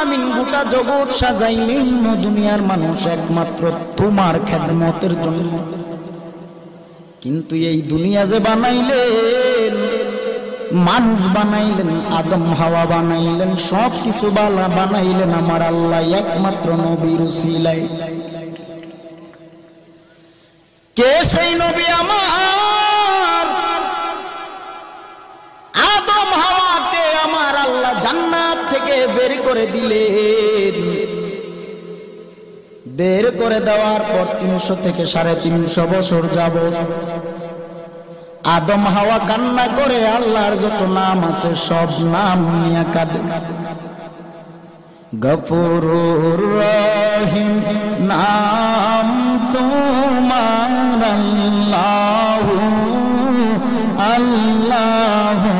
আলামিন গোটা জগৎ সাজাইলেন দুনিয়ার মানুষ একমাত্র তোমার খেদমতের জন্য। কিন্তু এই দুনিয়া যে বানাইলেন, মানুষ বানাইলেন, আদম হাওয়া বানাইলেন, সব কিছু বানাইলেন আমার আল্লাহ একমাত্র নবীর উসিলায়। কে সেই নবী? আমার আদম হাওয়াকে আমার আল্লাহ জান্নাত থেকে বের করে দিলেন। বের করে দেওয়ার পর 300 থেকে 350 বছর যাবত আদম হাওয়া কান্না করে আল্লাহর যত নাম আছে সব নাম নিয়ে কাঁদে। গফুরুর রহিম নাম তোমার আল্লাহু আল্লাহু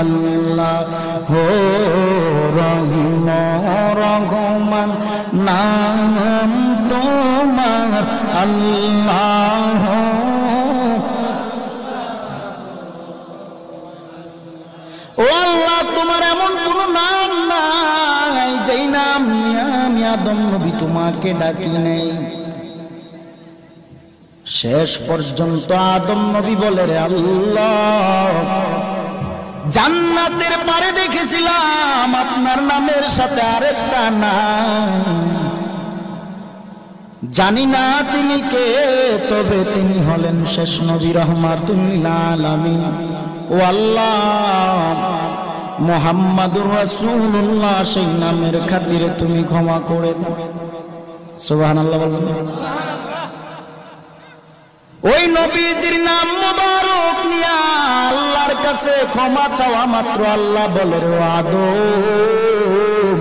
আল্লাহু রহিম রহমান নাম তোমার আল্লাহু। ও আল্লাহ, তোমার এমন কোন নাম নাই যেই নাম নিয়ে আমি আদম নবী তোমাকে ডাকি নাই। শেষ পর্যন্ত আদম নবী বলে, রে আল্লাহ, জান্নাতের পারে দেখেছিলাম আপনার নামের সাথে আরেকটা নাম, জানি না তিনি কে, তবে তিনি হলেন শেষ নবী রাহমাতুল লিল আলামিন। ও আল্লাহ, মুহাম্মাদুর রাসূলুল্লাহ সেই নামের খাতিরে তুমি ক্ষমা করে দাও। সুবহানাল্লাহ বলুন। ওই নবীজির নাম মুবারক নিয়া আল্লাহর কাছে ক্ষমা চাওয়া মাত্র আল্লাহ বলে, রে আদম,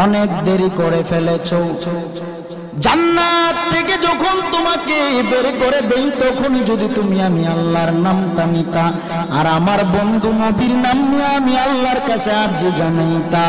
অনেক দেরি করে ফেলেছো। জান্নাত থেকে যখন তোমাকে বের করে দেই তখনই যদি তুমি আমি আল্লাহর নামটা নিতা আর আমার বন্ধু নবীর নাম নিয়ে আমি আল্লাহর কাছে আরজি জানাইতা,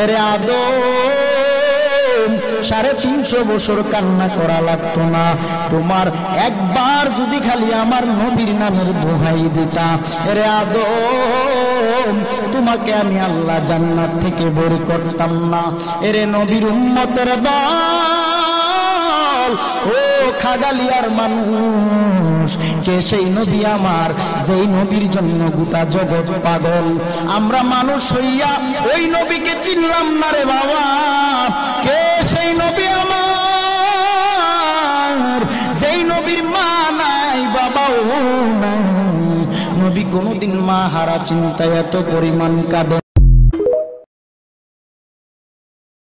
এরে আদম 350 বছর কান্না করা লাগতো না। তোমার একবার যদি খালি আমার নবীর নামের দোহাই দিতা, এরে আদম, তোমাকে আমি আল্লাহ জান্নাত থেকে বের করতাম না। এরে নবীর উম্মতের দল, ও খাগালিয়ার মানুষ, কে সেই নবী আমার যেই নবীর জন্য গোটা জগৎ পাগল? আমরা মানুষ হইয়া ওই নবীকে চিনলাম না রে বাবা। কে সেই নবী আমার যেই নবীর মা নাই, বাবাও নাই? নবী কোনদিন মা হারা চিন্তায় এত পরিমাণ কাঁদে